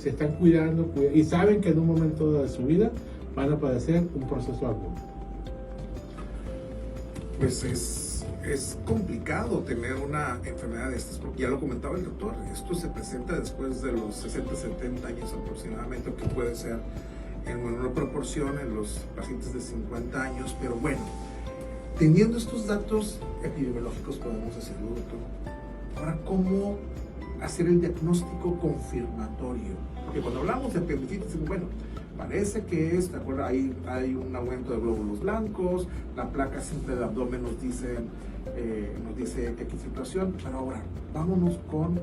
se están cuidando y saben que en un momento de su vida van a padecer un proceso agudo. Pues es complicado tener una enfermedad de estas, porque ya lo comentaba el doctor, esto se presenta después de los 60, 70 años aproximadamente, o que puede ser en menor proporción en los pacientes de 50 años, pero bueno, teniendo estos datos epidemiológicos, podemos decirlo, doctor, ahora, ¿cómo hacer el diagnóstico confirmatorio? Porque cuando hablamos de apendicitis, bueno, parece que es, ¿de acuerdo? Hay un aumento de glóbulos blancos, la placa simple del abdomen nos dice X situación, pero ahora vámonos con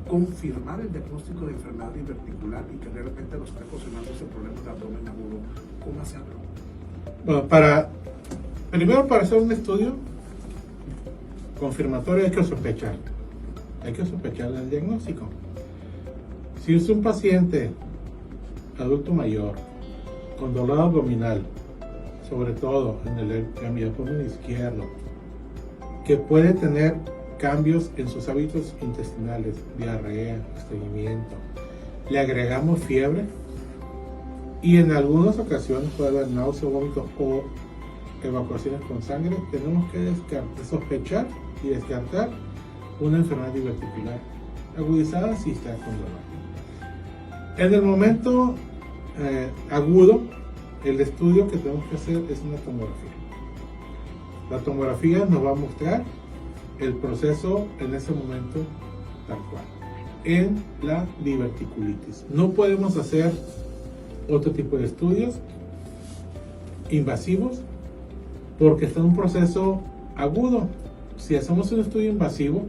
confirmar el diagnóstico de enfermedad diverticular y que realmente nos está ocasionando ese problema de abdomen agudo. ¿Cómo hacerlo? Bueno, primero para hacer un estudio confirmatorio hay que sospechar. Hay que sospechar del diagnóstico. Si es un paciente adulto mayor con dolor abdominal, sobre todo en el abdomen izquierdo, que puede tener cambios en sus hábitos intestinales, diarrea, estreñimiento, le agregamos fiebre y en algunas ocasiones puede haber náusea, vómitos o evacuaciones con sangre, tenemos que sospechar y descartar una enfermedad diverticular agudizada si está con dolor. En el momento agudo, el estudio que tenemos que hacer es una tomografía. La tomografía nos va a mostrar el proceso en ese momento tal cual. En la diverticulitis no podemos hacer otro tipo de estudios invasivos porque está en un proceso agudo. Si hacemos un estudio invasivo,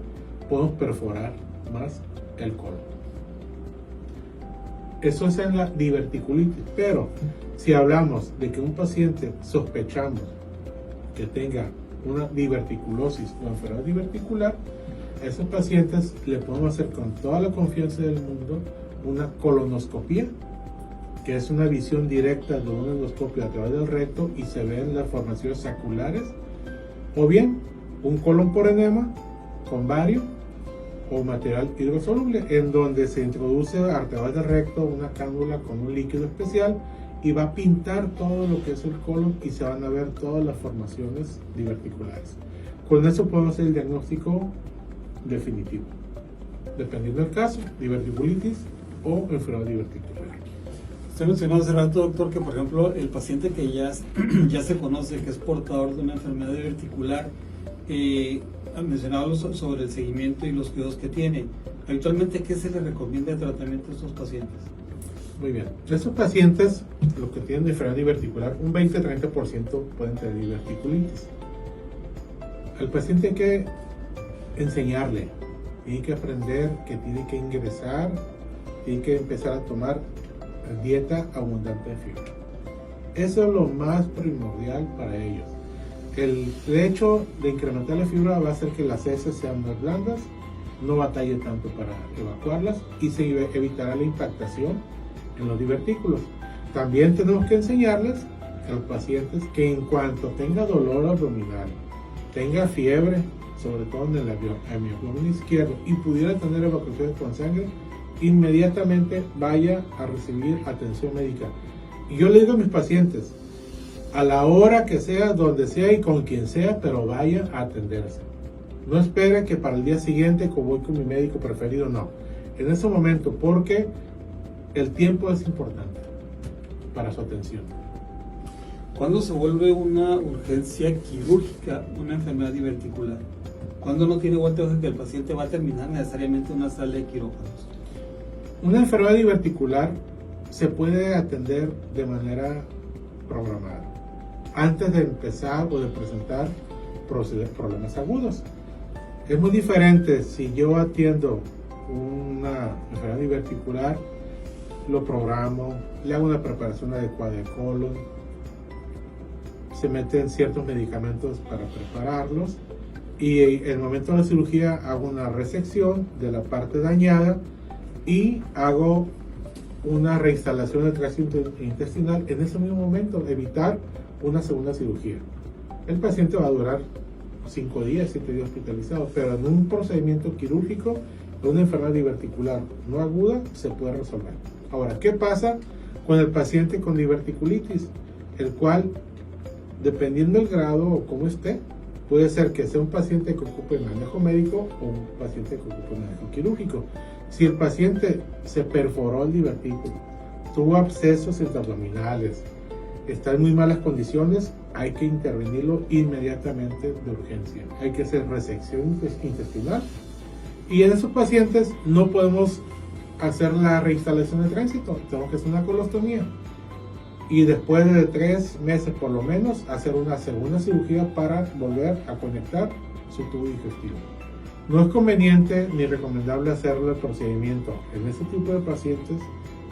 podemos perforar más el colon. Eso es en la diverticulitis. Pero si hablamos de que un paciente sospechamos que tenga una diverticulosis o enfermedad diverticular, a esos pacientes le podemos hacer con toda la confianza del mundo una colonoscopía, que es una visión directa de un endoscopio a través del recto y se ven las formaciones saculares, o bien un colon por enema con bario o material hidrosoluble, en donde se introduce a través del recto una cánula con un líquido especial y va a pintar todo lo que es el colon y se van a ver todas las formaciones diverticulares. Con eso podemos hacer el diagnóstico definitivo, dependiendo del caso, diverticulitis o enfermedad diverticular. Usted mencionó hace rato, doctor, que por ejemplo el paciente que ya se conoce que es portador de una enfermedad diverticular, mencionaba sobre el seguimiento y los cuidados que tiene. Habitualmente, ¿qué se le recomienda de tratamiento a estos pacientes? Muy bien. De esos pacientes, los que tienen enfermedad diverticular, un 20-30% pueden tener diverticulitis. Al paciente hay que enseñarle, tiene que aprender que tiene que ingresar, tiene que empezar a tomar dieta abundante de fibra. Eso es lo más primordial para ellos. El hecho de incrementar la fibra va a hacer que las heces sean más blandas, no batalle tanto para evacuarlas y se evitará la impactación en los divertículos. También tenemos que enseñarles a los pacientes que en cuanto tenga dolor abdominal, tenga fiebre, sobre todo en el abdomen izquierdo, y pudiera tener evacuaciones con sangre, inmediatamente vaya a recibir atención médica. Y yo le digo a mis pacientes, a la hora que sea, donde sea y con quien sea, pero vaya a atenderse. No espere que para el día siguiente voy con mi médico preferido, no. En ese momento, porque el tiempo es importante para su atención. ¿Cuándo se vuelve una urgencia quirúrgica una enfermedad diverticular? ¿Cuándo no tiene vuelta de que el paciente va a terminar necesariamente una sala de quirófanos? Una enfermedad diverticular se puede atender de manera programada, antes de empezar o de presentar problemas agudos. Es muy diferente si yo atiendo una enfermedad diverticular, lo programo, le hago una preparación adecuada de colon, se meten ciertos medicamentos para prepararlos y en el momento de la cirugía hago una resección de la parte dañada y hago una reinstalación del tracto intestinal en ese mismo momento, evitar una segunda cirugía. El paciente va a durar 5 días, 7 días hospitalizado, pero en un procedimiento quirúrgico de una enfermedad diverticular no aguda se puede resolver. Ahora, ¿qué pasa con el paciente con diverticulitis? El cual, dependiendo del grado o cómo esté, puede ser que sea un paciente que ocupe manejo médico o un paciente que ocupe manejo quirúrgico. Si el paciente se perforó el divertículo, tuvo abscesos intraabdominales, está en muy malas condiciones, hay que intervenirlo inmediatamente de urgencia. Hay que hacer resección intestinal y en esos pacientes no podemos hacer la reinstalación de tránsito, tenemos que hacer una colostomía y después de 3 meses por lo menos hacer una segunda cirugía para volver a conectar su tubo digestivo. No es conveniente ni recomendable hacerle el procedimiento en este tipo de pacientes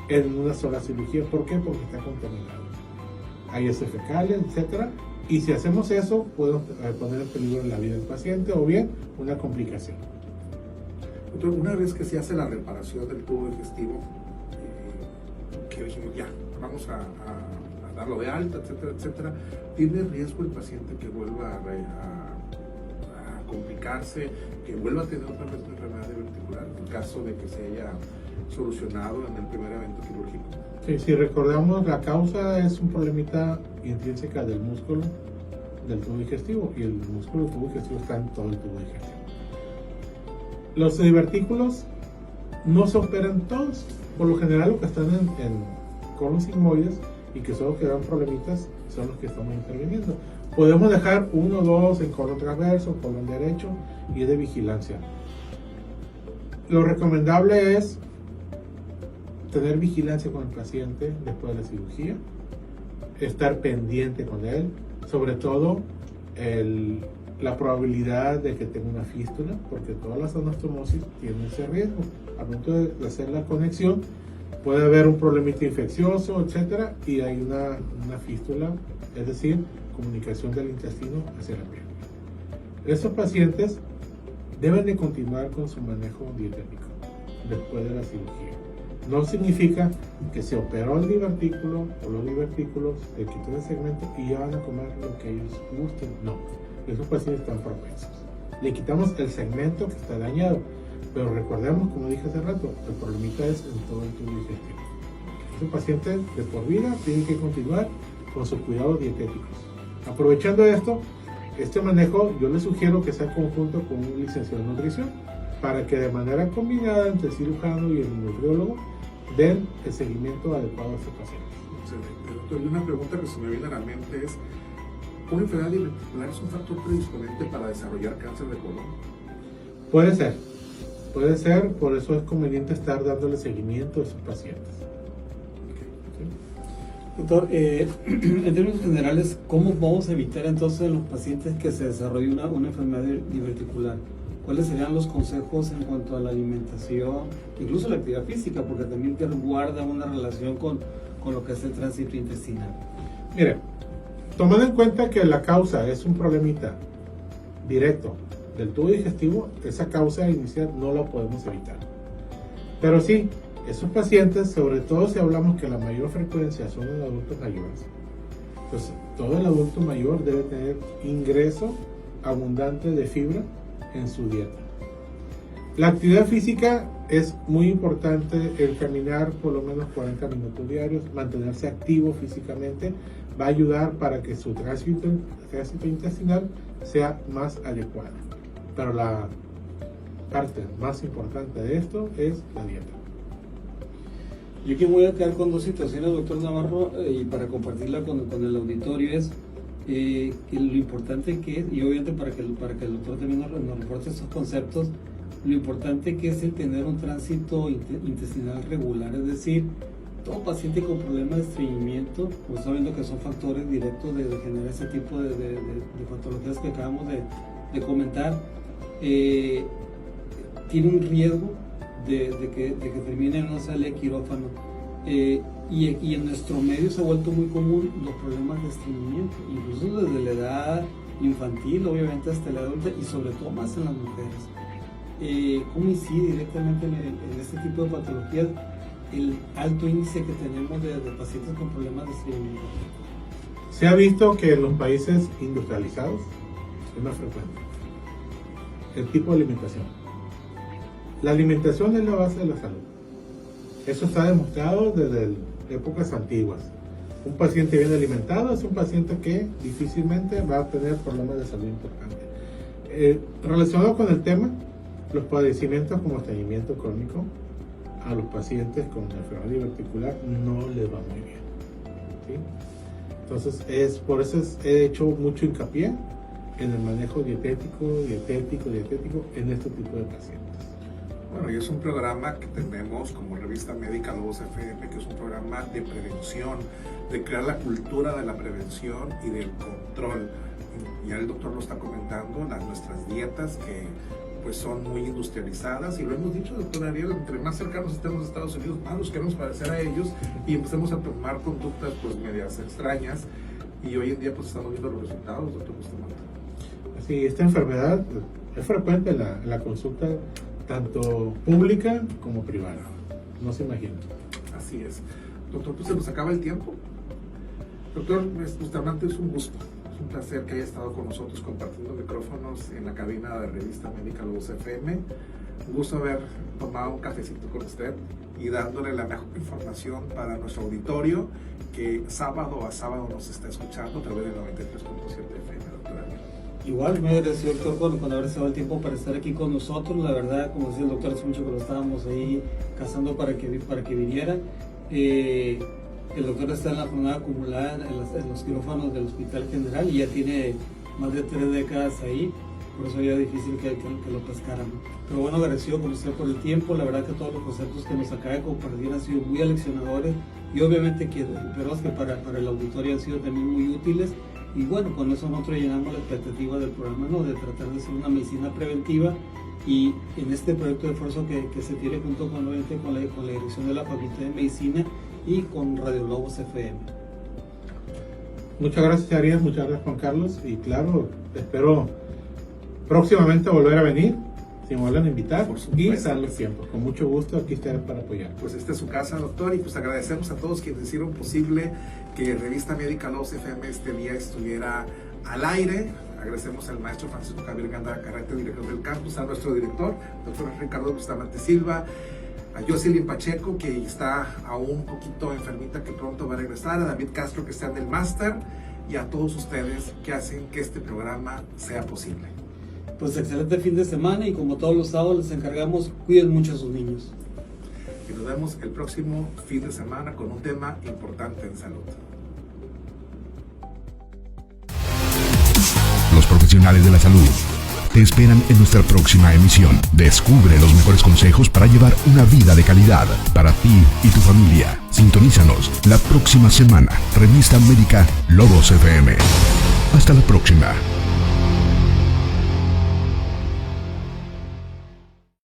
en una sola cirugía. ¿Por qué? Porque está contaminado. Hay heces fecales, etc. Y si hacemos eso, podemos poner en peligro la vida del paciente o bien una complicación. Doctor, una vez que se hace la reparación del tubo digestivo, que dijimos ya, vamos a darlo de alta, etcétera, etcétera, ¿tiene riesgo el paciente que vuelva a complicarse, que vuelva a tener otra vez una enfermedad diverticular en caso de que se haya solucionado en el primer evento quirúrgico? Sí, si recordamos, la causa es un problemita intrínseca del músculo del tubo digestivo y el músculo del tubo digestivo está en todo el tubo digestivo. Los divertículos no se operan todos, por lo general los que están en colon sigmoides y que solo quedan problemitas son los que estamos interviniendo. Podemos dejar 1 o 2 en colon transverso, colon derecho y es de vigilancia. Lo recomendable es tener vigilancia con el paciente después de la cirugía, estar pendiente con él, sobre todo la probabilidad de que tenga una fístula, porque todas las anastomosis tienen ese riesgo. Al momento de hacer la conexión, puede haber un problemita infeccioso, etcétera, y hay una fístula, es decir, comunicación del intestino hacia la piel. Estos pacientes deben de continuar con su manejo dietético después de la cirugía. No significa que se operó el divertículo o los divertículos, se quitó el segmento y ya van a comer lo que ellos gusten. No, esos pacientes están propensos. Le quitamos el segmento que está dañado, pero recordemos, como dije hace rato, el problemita es en todo el tubo digestivo. Ese paciente de por vida tiene que continuar con sus cuidados dietéticos. Aprovechando esto, este manejo yo les sugiero que sea conjunto con un licenciado en nutrición para que de manera combinada entre el cirujano y el nutriólogo den el seguimiento adecuado a este paciente. Excelente, doctor. Y una pregunta que se me viene a la mente es, ¿una enfermedad diverticular es un factor predisponente para desarrollar cáncer de colon? Puede ser, por eso es conveniente estar dándole seguimiento a esos pacientes. Doctor, en términos generales, ¿cómo vamos a evitar entonces en los pacientes que se desarrolle una enfermedad diverticular? ¿Cuáles serían los consejos en cuanto a la alimentación, incluso la actividad física, porque también guarda una relación con lo que es el tránsito intestinal? Mire, tomando en cuenta que la causa es un problemita directo del tubo digestivo, esa causa inicial no la podemos evitar. Pero sí, esos pacientes, sobre todo si hablamos que la mayor frecuencia son en adultos mayores, pues todo el adulto mayor debe tener ingreso abundante de fibra en su dieta. La actividad física es muy importante, el caminar por lo menos 40 minutos diarios, mantenerse activo físicamente, va a ayudar para que su tránsito intestinal sea más adecuado. Pero la parte más importante de esto es la dieta. Yo aquí voy a quedar con 2 situaciones, doctor Navarro, y para compartirla con el auditorio es que lo importante que es, y obviamente para que el doctor también nos reporte esos conceptos, lo importante que es el tener un tránsito intestinal regular, es decir, todo paciente con problemas de estreñimiento, pues sabiendo que son factores directos de generar ese tipo de patologías que acabamos de comentar, tiene un riesgo de que termine en una sala de quirófano. Y en nuestro medio se ha vuelto muy común los problemas de estreñimiento, incluso desde la edad infantil, obviamente hasta la adulta, y sobre todo más en las mujeres. ¿Cómo incide directamente en este tipo de patologías el alto índice que tenemos de pacientes con problemas de estreñimiento? Se ha visto que en los países industrializados es más frecuente. El tipo de alimentación. La alimentación es la base de la salud. Eso está demostrado desde épocas antiguas. Un paciente bien alimentado es un paciente que difícilmente va a tener problemas de salud importantes. Relacionado con el tema, los padecimientos como estreñimiento crónico, a los pacientes con enfermedad diverticular no les va muy bien, ¿sí? Entonces, por eso he hecho mucho hincapié en el manejo dietético en este tipo de pacientes. Bueno, y es un programa que tenemos como revista médica Lobos FM, que es un programa de prevención, de crear la cultura de la prevención y del control. Ya el doctor lo está comentando, nuestras dietas que pues son muy industrializadas, y lo hemos dicho, doctor Ariel, entre más cercanos estemos a Estados Unidos, más nos queremos parecer a ellos y empecemos a tomar conductas pues medias extrañas, y hoy en día pues estamos viendo los resultados, doctor Bustamante. Sí, esta enfermedad es frecuente en la consulta tanto pública como privada, no se imagina. Así es. Doctor, pues se nos acaba el tiempo. Doctor Bustamante, es un gusto, es un placer que haya estado con nosotros compartiendo micrófonos en la cabina de Revista Médica Lobos FM. Un gusto haber tomado un cafecito con usted y dándole la mejor información para nuestro auditorio que sábado a sábado nos está escuchando a través del 93.7 FM, doctor Ariel. Igual, me agradeció, doctor, con haberse dado el tiempo para estar aquí con nosotros. La verdad, como decía el doctor, hace mucho que lo estábamos ahí cazando para que viniera. El doctor está en la jornada acumulada en los quirófanos del Hospital General y ya tiene más de 3 décadas ahí, por eso era difícil que lo pescáramos. Pero bueno, agradecido con usted por el tiempo. La verdad que todos los conceptos que nos acaba de compartir han sido muy aleccionadores y obviamente que para el auditorio han sido también muy útiles. Y bueno, con eso nosotros llenamos la expectativa del programa, ¿no? De tratar de hacer una medicina preventiva, y en este proyecto de esfuerzo que se tiene junto con la dirección de la Facultad de Medicina y con Radio Lobos FM. Muchas gracias, Ariel, muchas gracias, Juan Carlos, y claro, espero próximamente volver a venir, si me vuelven a invitar, y dar los tiempos. Con mucho gusto, aquí estaré para apoyar. Pues esta es su casa, doctor, y pues agradecemos a todos quienes hicieron posible que Revista Médica Lobos FM este día estuviera al aire. Agradecemos al maestro Francisco Javier Gándara Carrete, director del campus, a nuestro director, doctor Ricardo Bustamante Silva, a Jocelyn Pacheco, que está aún un poquito enfermita, que pronto va a regresar, a David Castro, que está en el máster, y a todos ustedes que hacen que este programa sea posible. Pues excelente fin de semana, y como todos los sábados les encargamos, cuiden mucho a sus niños. Y nos vemos el próximo fin de semana con un tema importante en salud. Los profesionales de la salud te esperan en nuestra próxima emisión. Descubre los mejores consejos para llevar una vida de calidad para ti y tu familia. Sintonízanos la próxima semana. Revista Médica Lobos FM. Hasta la próxima.